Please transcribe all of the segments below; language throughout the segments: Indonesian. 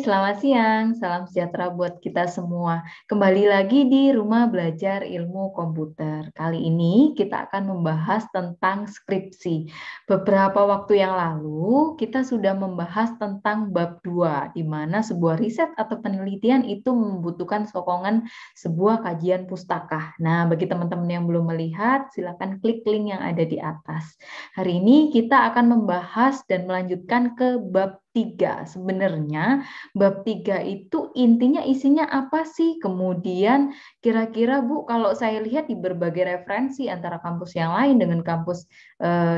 Selamat siang. Salam sejahtera buat kita semua. Kembali lagi di Rumah Belajar Ilmu Komputer. Kali ini kita akan membahas tentang skripsi. Beberapa waktu yang lalu kita sudah membahas tentang bab 2, di mana sebuah riset atau penelitian itu membutuhkan sokongan sebuah kajian pustaka. Nah, bagi teman-teman yang belum melihat, silakan klik link yang ada di atas. Hari ini kita akan membahas dan melanjutkan ke bab 3. Sebenarnya bab 3 itu intinya isinya apa sih? Kemudian kira-kira Bu, kalau saya lihat di berbagai referensi antara kampus yang lain dengan kampus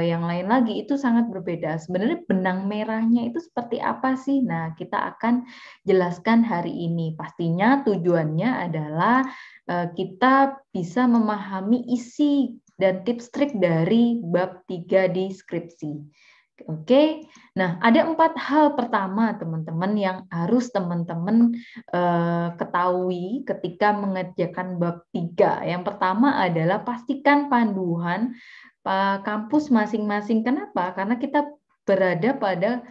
yang lain lagi itu sangat berbeda. Sebenarnya benang merahnya itu seperti apa sih? Nah, kita akan jelaskan hari ini. Pastinya tujuannya adalah kita bisa memahami isi dan tips trik dari bab 3 di skripsi. Oke, nah ada 4 hal pertama teman-teman yang harus teman-teman ketahui ketika mengerjakan bab 3. Yang pertama adalah pastikan panduan kampus masing-masing. Kenapa? Karena kita berada pada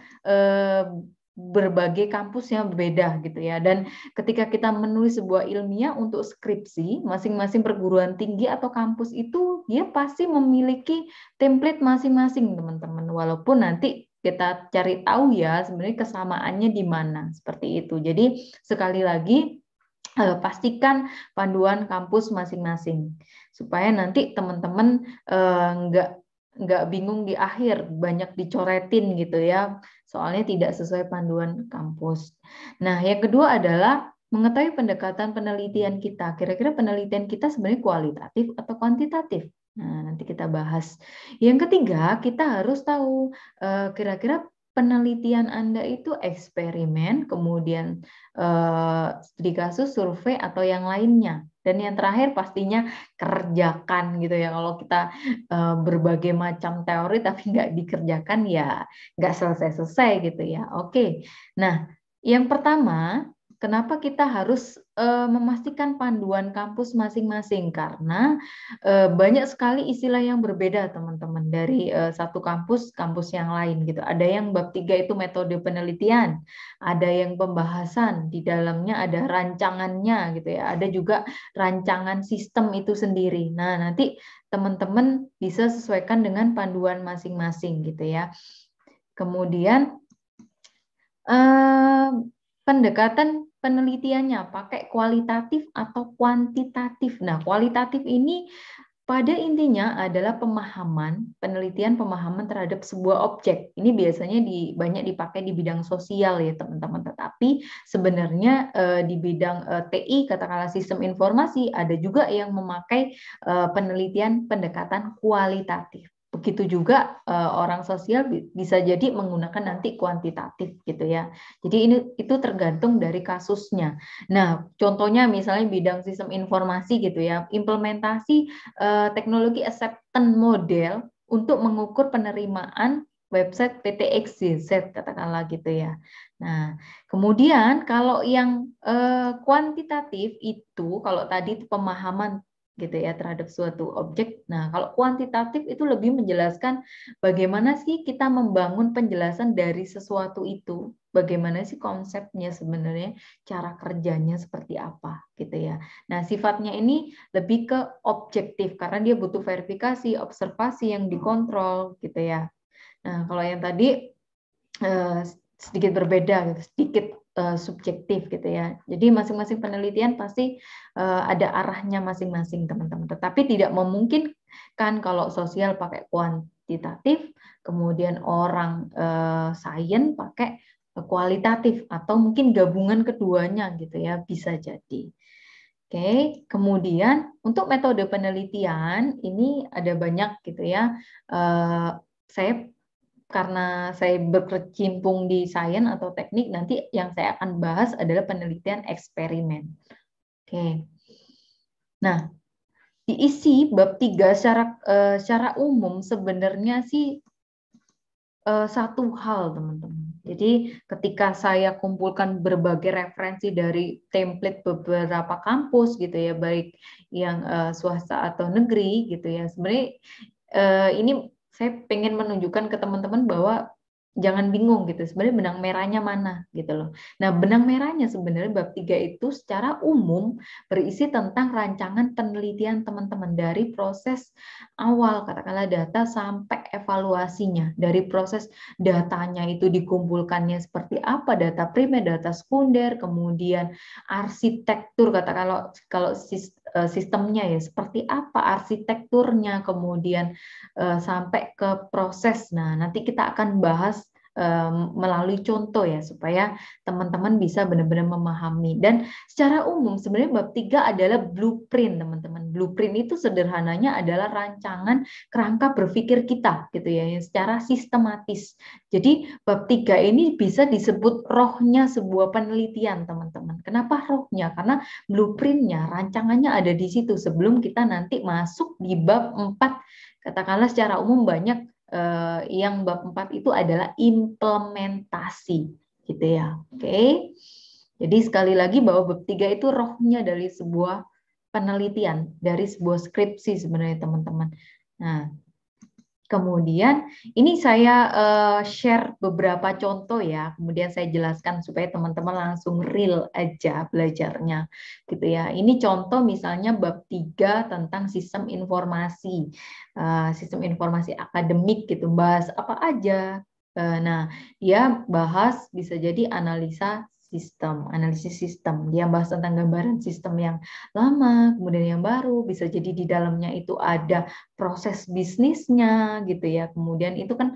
berbagai kampus yang berbeda gitu ya. Dan ketika kita menulis sebuah ilmiah untuk skripsi, masing-masing perguruan tinggi atau kampus itu dia pasti memiliki template masing-masing teman-teman. Walaupun nanti kita cari tahu ya sebenarnya kesamaannya di mana seperti itu. Jadi sekali lagi pastikan panduan kampus masing-masing supaya nanti teman-teman nggak bingung di akhir, banyak dicoretin gitu ya, soalnya tidak sesuai panduan kampus. Nah, yang kedua adalah mengetahui pendekatan penelitian kita. Kira-kira penelitian kita sebenarnya kualitatif atau kuantitatif? Nah, nanti kita bahas. Yang ketiga, kita harus tahu kira-kira penelitian Anda itu eksperimen, kemudian studi kasus, survei, atau yang lainnya. Dan yang terakhir pastinya kerjakan gitu ya. Kalau kita berbagai macam teori tapi nggak dikerjakan ya nggak selesai-selesai gitu ya. Oke, nah yang pertama kenapa kita harus memastikan panduan kampus masing-masing? Karena banyak sekali istilah yang berbeda teman-teman dari satu kampus yang lain gitu. Ada yang bab 3 itu metode penelitian, ada yang pembahasan, di dalamnya ada rancangannya gitu ya. Ada juga rancangan sistem itu sendiri. Nah, nanti teman-teman bisa sesuaikan dengan panduan masing-masing gitu ya. Kemudian pendekatan penelitiannya pakai kualitatif atau kuantitatif. Nah, kualitatif ini pada intinya adalah penelitian pemahaman terhadap sebuah objek. Ini biasanya banyak dipakai di bidang sosial ya teman-teman. Tetapi sebenarnya di bidang TI, katakanlah sistem informasi, ada juga yang memakai penelitian pendekatan kualitatif. Begitu juga orang sosial bisa jadi menggunakan nanti kuantitatif gitu ya. Jadi itu tergantung dari kasusnya. Nah, contohnya misalnya bidang sistem informasi gitu ya, implementasi teknologi acceptance model untuk mengukur penerimaan website PT XYZ katakanlah gitu ya. Nah, kemudian kalau yang kuantitatif itu kalau tadi itu pemahaman gitu ya terhadap suatu objek. Nah, kalau kuantitatif itu lebih menjelaskan bagaimana sih kita membangun penjelasan dari sesuatu itu, bagaimana sih konsepnya sebenarnya, cara kerjanya seperti apa gitu ya. Nah, sifatnya ini lebih ke objektif karena dia butuh verifikasi, observasi yang dikontrol gitu ya. Nah, kalau yang tadi sedikit berbeda, sedikit subjektif gitu ya. Jadi masing-masing penelitian pasti ada arahnya masing-masing teman-teman. Tetapi tidak memungkinkan kalau sosial pakai kuantitatif, kemudian orang sains pakai kualitatif atau mungkin gabungan keduanya gitu ya, bisa jadi. Oke, kemudian untuk metode penelitian ini ada banyak gitu ya. Karena saya berkecimpung di sains atau teknik, nanti yang saya akan bahas adalah penelitian eksperimen. Oke. Nah, diisi bab 3 secara umum sebenarnya sih satu hal, teman-teman. Jadi ketika saya kumpulkan berbagai referensi dari template beberapa kampus gitu ya, baik yang swasta atau negeri gitu ya. Sebenarnya ini saya pengen menunjukkan ke teman-teman bahwa jangan bingung gitu, sebenarnya benang merahnya mana gitu loh. Nah, benang merahnya sebenarnya bab 3 itu secara umum berisi tentang rancangan penelitian teman-teman dari proses awal, katakanlah data sampai evaluasinya, dari proses datanya itu dikumpulkannya seperti apa, data primer, data sekunder, kemudian arsitektur, kalau sistemnya ya seperti apa arsitekturnya, kemudian sampai ke proses. Nah, nanti kita akan bahas melalui contoh ya supaya teman-teman bisa benar-benar memahami. Dan secara umum sebenarnya bab 3 adalah blueprint, teman-teman. Blueprint itu sederhananya adalah rancangan kerangka berpikir kita gitu ya, yang secara sistematis. Jadi bab 3 ini bisa disebut rohnya sebuah penelitian, teman-teman. Kenapa rohnya? Karena blueprintnya, rancangannya ada di situ sebelum kita nanti masuk di bab 4. Katakanlah secara umum banyak yang bab 4 itu adalah implementasi gitu ya. Oke. Jadi sekali lagi bahwa bab 3 itu rohnya dari sebuah penelitian, dari sebuah skripsi sebenarnya teman-teman. Nah, kemudian ini saya share beberapa contoh ya, kemudian saya jelaskan supaya teman-teman langsung real aja belajarnya gitu ya. Ini contoh misalnya bab 3 tentang sistem informasi. Sistem informasi akademik gitu, bahas apa aja. Nah, dia bahas bisa jadi analisis sistem. Dia bahas tentang gambaran sistem yang lama, kemudian yang baru, bisa jadi di dalamnya itu ada proses bisnisnya gitu ya. Kemudian itu kan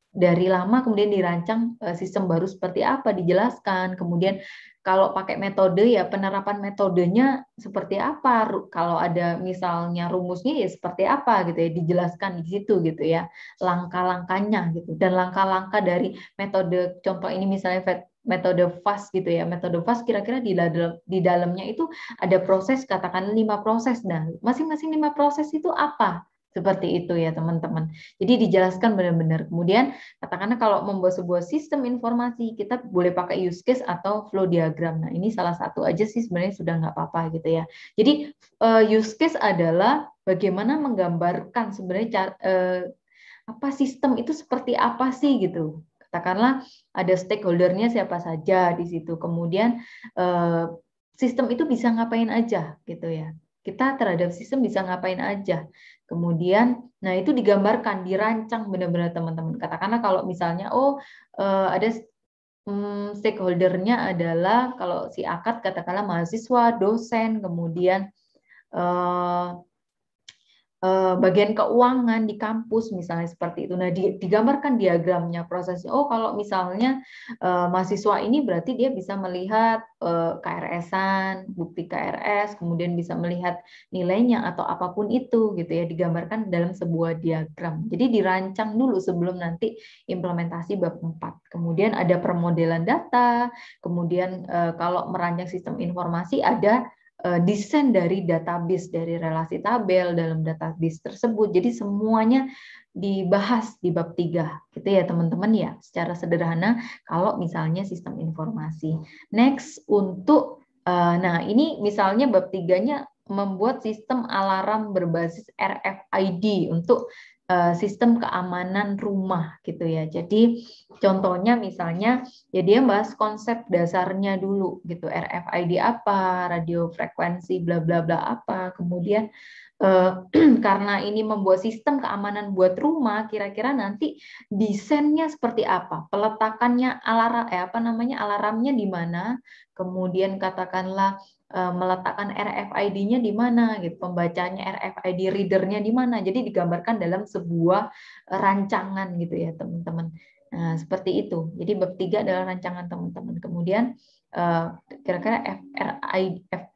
dari lama kemudian dirancang sistem baru seperti apa dijelaskan. Kemudian kalau pakai metode ya penerapan metodenya seperti apa. Kalau ada misalnya rumusnya ya seperti apa gitu ya dijelaskan di situ gitu ya. Langkah-langkahnya gitu. Dan langkah-langkah dari metode contoh ini misalnya metode FAST gitu ya. Metode FAST kira-kira di dalamnya itu ada proses katakan 5 proses. Nah, masing-masing 5 proses itu apa? Seperti itu ya teman-teman. Jadi dijelaskan benar-benar. Kemudian katakanlah kalau membuat sebuah sistem informasi, kita boleh pakai use case atau flow diagram. Nah, ini salah satu aja sih sebenarnya sudah nggak apa-apa gitu ya. Jadi use case adalah bagaimana menggambarkan sebenarnya apa sistem itu seperti apa sih gitu. Katakanlah ada stakeholdernya siapa saja di situ. Kemudian sistem itu bisa ngapain aja gitu ya. Kita terhadap sistem bisa ngapain aja. Kemudian, nah itu digambarkan, dirancang benar-benar teman-teman. Katakanlah kalau misalnya, ada stakeholdernya adalah kalau si akad katakanlah mahasiswa, dosen, kemudian bagian keuangan di kampus misalnya seperti itu. Nah, digambarkan diagramnya prosesnya. Oh, kalau misalnya mahasiswa ini berarti dia bisa melihat KRS-an, bukti KRS, kemudian bisa melihat nilainya atau apapun itu gitu ya, digambarkan dalam sebuah diagram. Jadi dirancang dulu sebelum nanti implementasi bab 4. Kemudian ada permodelan data, kemudian kalau merancang sistem informasi ada desain dari database, dari relasi tabel dalam database tersebut. Jadi semuanya dibahas di bab 3 gitu ya teman-teman ya, secara sederhana kalau misalnya sistem informasi. Next untuk nah ini misalnya bab 3-nya membuat sistem alarm berbasis RFID untuk sistem keamanan rumah gitu ya. Jadi contohnya misalnya ya dia bahas konsep dasarnya dulu gitu, RFID apa, radio frekuensi bla bla bla apa, kemudian karena ini membuat sistem keamanan buat rumah, kira-kira nanti desainnya seperti apa, peletakannya alarmnya di mana, kemudian katakanlah meletakkan RFID-nya di mana gitu, pembacanya RFID reader-nya di mana. Jadi digambarkan dalam sebuah rancangan gitu ya, teman-teman. Nah, seperti itu. Jadi bab 3 adalah rancangan teman-teman. Kemudian kira-kira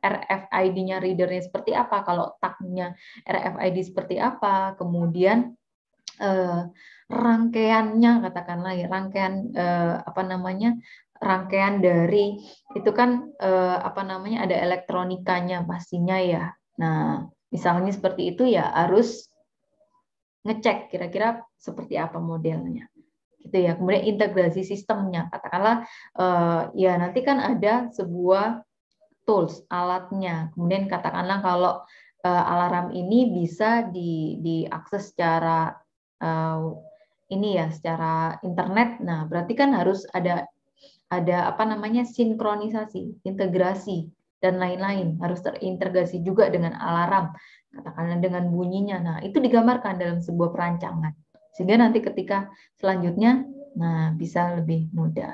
RFID-nya reader-nya seperti apa, kalau tag-nya RFID seperti apa, kemudian rangkaiannya katakanlah ya, rangkaian dari itu kan ada elektronikanya pastinya ya. Nah, misalnya seperti itu ya harus ngecek kira-kira seperti apa modelnya. Gitu ya. Kemudian integrasi sistemnya. Katakanlah ya nanti kan ada sebuah tools, alatnya. Kemudian katakanlah kalau alarm ini bisa diakses secara ini ya secara internet. Nah, berarti kan harus ada apa namanya sinkronisasi, integrasi dan lain-lain. Harus terintegrasi juga dengan alarm, katakanlah dengan bunyinya. Nah, itu digambarkan dalam sebuah perancangan. Sehingga nanti ketika selanjutnya nah bisa lebih mudah.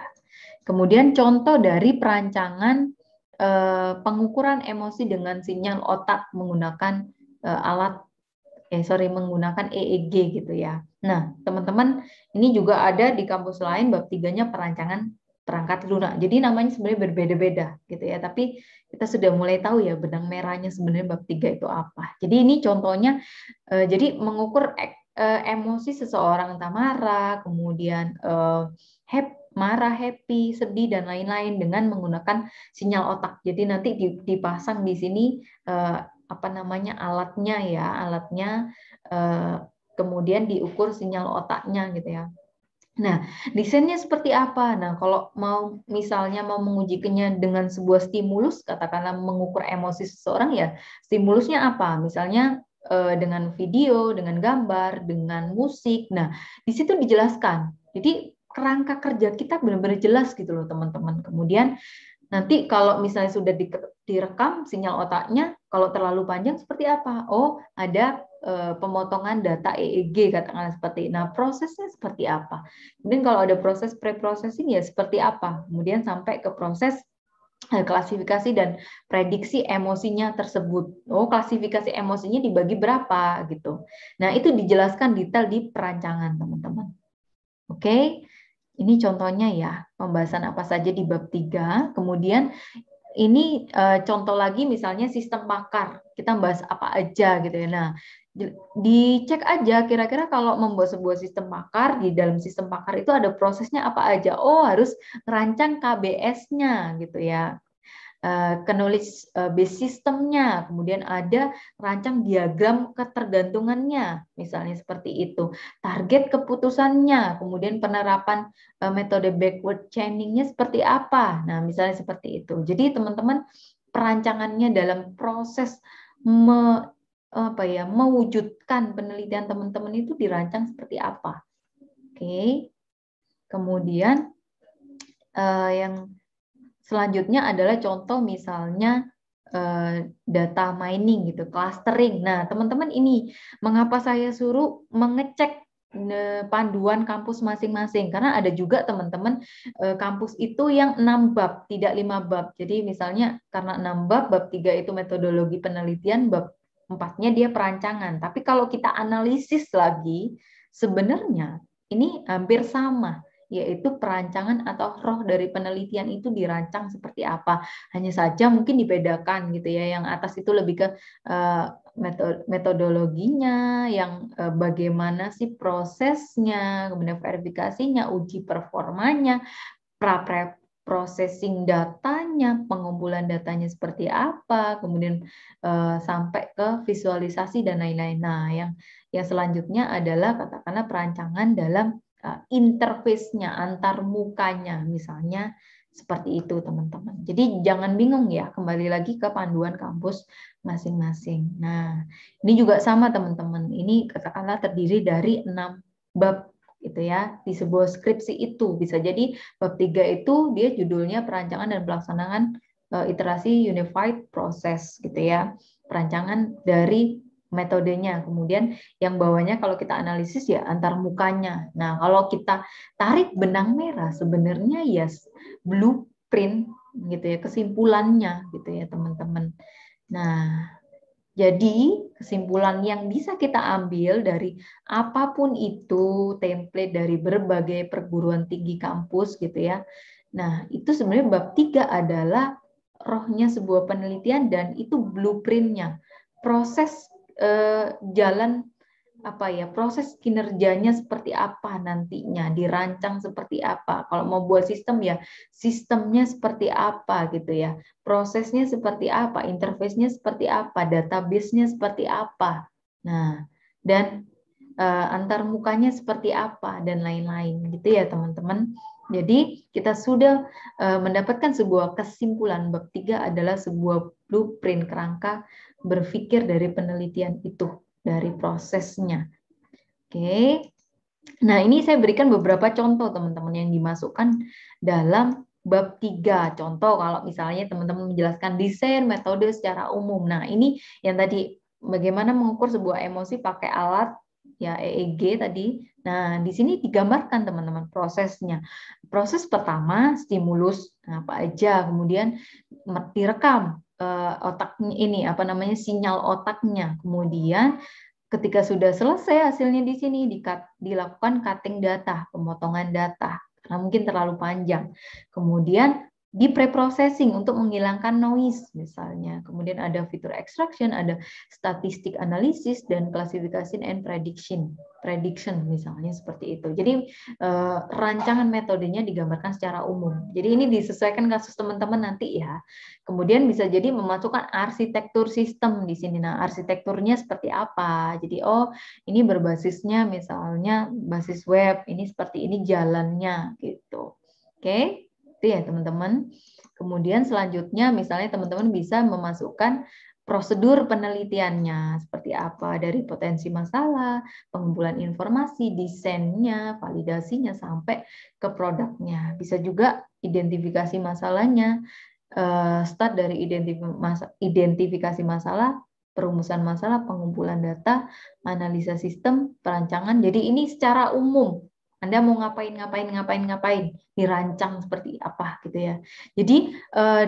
Kemudian contoh dari perancangan pengukuran emosi dengan sinyal otak menggunakan menggunakan EEG gitu ya. Nah, teman-teman, ini juga ada di kampus lain bab 3-nya perancangan perangkat lunak. Jadi namanya sebenarnya berbeda-beda gitu ya, tapi kita sudah mulai tahu ya benang merahnya sebenarnya bab 3 itu apa. Jadi ini contohnya jadi mengukur emosi seseorang entah marah, kemudian marah, happy, sedih dan lain-lain dengan menggunakan sinyal otak. Jadi nanti dipasang di sini apa namanya alatnya kemudian diukur sinyal otaknya gitu ya. Nah, desainnya seperti apa? Nah, kalau misalnya mau mengujinya dengan sebuah stimulus, katakanlah mengukur emosi seseorang ya, stimulusnya apa? Misalnya dengan video, dengan gambar, dengan musik. Nah, di situ dijelaskan. Jadi kerangka kerja kita benar-benar jelas gitu loh, teman-teman. Kemudian nanti kalau misalnya sudah direkam sinyal otaknya, kalau terlalu panjang seperti apa? Oh, ada pemotongan data EEG katakanlah seperti. Nah, prosesnya seperti apa? Kemudian kalau ada proses pre-processing ya seperti apa? Kemudian sampai ke proses klasifikasi dan prediksi emosinya tersebut. Oh, klasifikasi emosinya dibagi berapa gitu. Nah, itu dijelaskan detail di perancangan, teman-teman. Oke. Ini contohnya ya, pembahasan apa saja di bab 3. Kemudian ini contoh lagi misalnya sistem pakar. Kita bahas apa aja gitu ya. Nah, dicek aja kira-kira kalau membuat sebuah sistem pakar, di dalam sistem pakar itu ada prosesnya apa aja. Oh, harus merancang KBS-nya gitu ya. Knowledge base systemnya, kemudian ada rancang diagram ketergantungannya, misalnya seperti itu, target keputusannya, kemudian penerapan metode backward chaining-nya seperti apa, nah misalnya seperti itu. Jadi teman-teman perancangannya dalam proses mewujudkan penelitian teman-teman itu dirancang seperti apa. Oke, kemudian yang selanjutnya adalah contoh misalnya data mining gitu, clustering. Nah, teman-teman ini mengapa saya suruh mengecek panduan kampus masing-masing? Karena ada juga teman-teman kampus itu yang 6 bab, tidak 5 bab. Jadi misalnya karena 6 bab, bab 3 itu metodologi penelitian, bab 4-nya dia perancangan. Tapi kalau kita analisis lagi, sebenarnya ini hampir sama, yaitu perancangan atau roh dari penelitian itu dirancang seperti apa. Hanya saja mungkin dibedakan gitu ya. Yang atas itu lebih ke metodologinya, yang bagaimana sih prosesnya, kemudian verifikasinya, uji performanya, processing datanya, pengumpulan datanya seperti apa, kemudian sampai ke visualisasi dan lain-lain. Nah, yang selanjutnya adalah katakanlah perancangan dalam interface-nya, antar mukanya, misalnya seperti itu teman-teman. Jadi jangan bingung ya, kembali lagi ke panduan kampus masing-masing. Nah, ini juga sama teman-teman. Ini katakanlah terdiri dari 6 bab gitu ya, di sebuah skripsi itu. Bisa jadi bab 3 itu dia judulnya perancangan dan pelaksanaan iterasi unified process gitu ya. Perancangan dari metodenya. Kemudian yang bawahnya kalau kita analisis ya antar mukanya. Nah, kalau kita tarik benang merah sebenarnya ya blueprint gitu ya, kesimpulannya gitu ya, teman-teman. Nah, jadi kesimpulan yang bisa kita ambil dari apapun itu template dari berbagai perguruan tinggi kampus gitu ya. Nah, itu sebenarnya bab 3 adalah rohnya sebuah penelitian dan itu blueprintnya. Proses jalan proses kinerjanya seperti apa nantinya, dirancang seperti apa. Kalau mau buat sistem ya sistemnya seperti apa gitu ya, prosesnya seperti apa, interface-nya seperti apa, database-nya seperti apa. Nah, dan antar mukanya seperti apa dan lain-lain gitu ya teman-teman. Jadi kita sudah mendapatkan sebuah kesimpulan bab 3 adalah sebuah blueprint kerangka berpikir dari penelitian itu, dari prosesnya. Oke. Nah, ini saya berikan beberapa contoh teman-teman yang dimasukkan dalam bab 3. Contoh kalau misalnya teman-teman menjelaskan desain metode secara umum. Nah, ini yang tadi bagaimana mengukur sebuah emosi pakai alat ya EEG tadi. Nah, di sini digambarkan teman-teman prosesnya. Proses pertama stimulus apa aja, kemudian direkam otaknya ini apa namanya sinyal otaknya. Kemudian ketika sudah selesai hasilnya di sini dilakukan cutting data, pemotongan data karena mungkin terlalu panjang. Kemudian di preprocessing untuk menghilangkan noise misalnya. Kemudian ada fitur extraction, ada statistik analisis dan classification and prediction misalnya seperti itu. Jadi rancangan metodenya digambarkan secara umum. Jadi ini disesuaikan kasus teman-teman nanti ya. Kemudian bisa jadi memasukkan arsitektur sistem di sini. Nah, arsitekturnya seperti apa? Jadi, oh, ini berbasisnya misalnya basis web, ini seperti ini jalannya gitu. Oke, itu ya teman-teman. Kemudian selanjutnya misalnya teman-teman bisa memasukkan prosedur penelitiannya seperti apa dari potensi masalah, pengumpulan informasi, desainnya, validasinya sampai ke produknya. Bisa juga identifikasi masalahnya, start dari identifikasi masalah, perumusan masalah, pengumpulan data, analisa sistem, perancangan. Jadi ini secara umum. Anda mau ngapain, dirancang seperti apa gitu ya. Jadi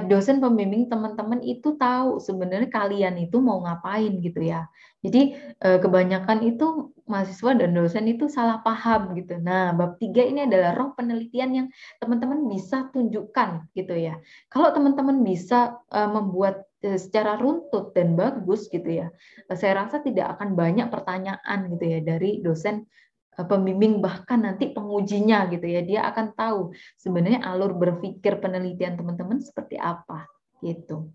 dosen pembimbing teman-teman itu tahu sebenarnya kalian itu mau ngapain gitu ya. Jadi kebanyakan itu mahasiswa dan dosen itu salah paham gitu. Nah, bab 3 ini adalah roh penelitian yang teman-teman bisa tunjukkan gitu ya. Kalau teman-teman bisa membuat secara runtut dan bagus gitu ya, saya rasa tidak akan banyak pertanyaan gitu ya dari dosen pembimbing bahkan nanti pengujinya gitu ya, dia akan tahu sebenarnya alur berpikir penelitian teman-teman seperti apa gitu.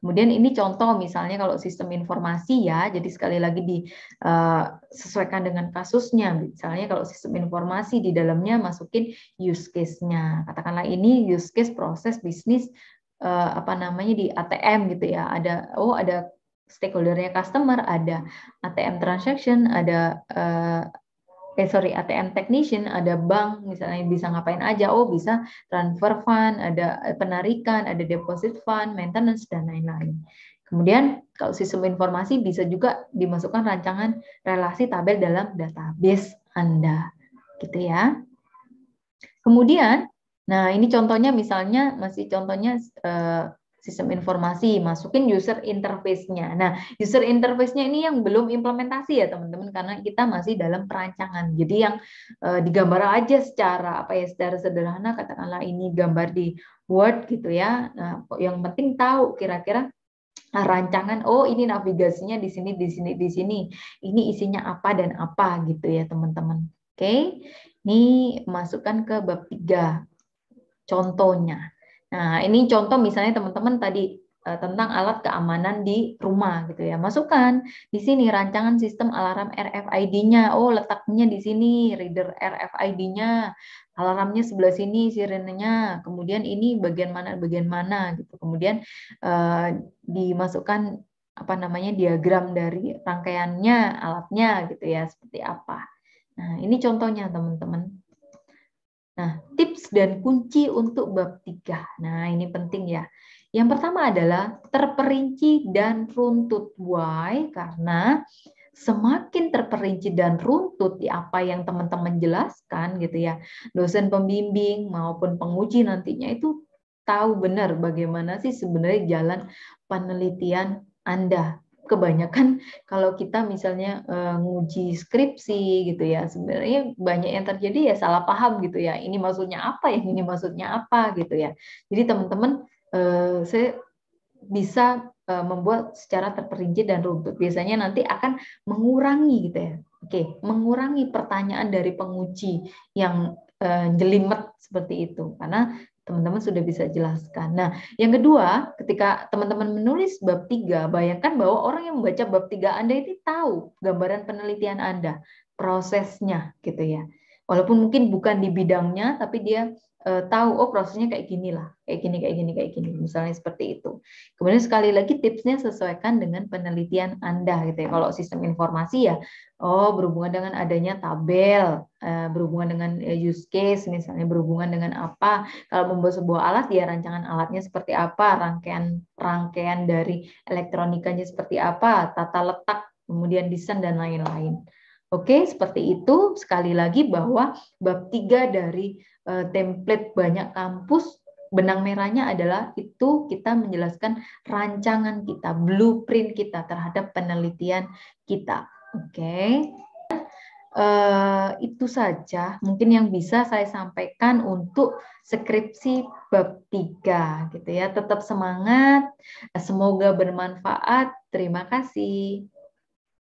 Kemudian ini contoh misalnya kalau sistem informasi ya, jadi sekali lagi disesuaikan dengan kasusnya. Misalnya kalau sistem informasi di dalamnya masukin use case-nya. Katakanlah ini use case proses bisnis apa namanya di ATM gitu ya. Ada stakeholder-nya customer, ada ATM transaction, ada ATM technician, ada bank, misalnya bisa ngapain aja, bisa transfer fund, ada penarikan, ada deposit fund, maintenance, dan lain-lain. Kemudian kalau sistem informasi bisa juga dimasukkan rancangan relasi tabel dalam database Anda, gitu ya. Kemudian, nah ini contohnya misalnya masih contohnya sistem informasi, masukin user interface-nya. Nah, user interface-nya ini yang belum implementasi ya teman-teman, karena kita masih dalam perancangan. Jadi yang digambar aja secara secara sederhana, katakanlah ini gambar di Word gitu ya. Nah, yang penting tahu kira-kira rancangan, ini navigasinya di sini, di sini, di sini. Ini isinya apa dan apa gitu ya teman-teman. Oke, ini masukkan ke bab 3 contohnya. Nah, ini contoh misalnya teman-teman tadi tentang alat keamanan di rumah gitu ya. Masukkan di sini rancangan sistem alarm RFID-nya. Letaknya di sini reader RFID-nya. Alarmnya sebelah sini sirenenya. Kemudian ini bagian mana gitu. Kemudian dimasukkan apa namanya diagram dari rangkaiannya, alatnya gitu ya, seperti apa. Nah, ini contohnya teman-teman. Nah, tips dan kunci untuk bab 3. Nah, ini penting ya. Yang pertama adalah terperinci dan runtut. Why? Karena semakin terperinci dan runtut di apa yang teman-teman jelaskan gitu ya, dosen pembimbing maupun penguji nantinya itu tahu benar bagaimana sih sebenarnya jalan penelitian Anda. Kebanyakan kalau kita misalnya nguji skripsi gitu ya, sebenarnya banyak yang terjadi ya salah paham gitu ya. Ini maksudnya apa, yang ini maksudnya apa gitu ya. Jadi teman-teman saya bisa membuat secara terperinci dan runtut. Biasanya nanti akan mengurangi gitu ya. Oke, mengurangi pertanyaan dari penguji yang jelimet seperti itu karena teman-teman sudah bisa jelaskan. Nah, yang kedua, ketika teman-teman menulis bab 3, bayangkan bahwa orang yang membaca bab 3 Anda itu tahu gambaran penelitian Anda, prosesnya gitu ya. Walaupun mungkin bukan di bidangnya, tapi dia tahu, oh prosesnya kayak gini lah, kayak gini, kayak gini, kayak gini, misalnya seperti itu. Kemudian sekali lagi tipsnya sesuaikan dengan penelitian Anda gitu ya. Kalau sistem informasi ya, oh berhubungan dengan adanya tabel, berhubungan dengan use case, misalnya berhubungan dengan apa. Kalau membuat sebuah alat, ya rancangan alatnya seperti apa, rangkaian dari elektronikanya seperti apa, tata letak, kemudian desain dan lain-lain. Oke, seperti itu. Sekali lagi bahwa bab 3 dari template banyak kampus, benang merahnya adalah itu kita menjelaskan rancangan kita, blueprint kita terhadap penelitian kita. Oke. Itu saja mungkin yang bisa saya sampaikan untuk skripsi bab 3 gitu ya. Tetap semangat, semoga bermanfaat. Terima kasih.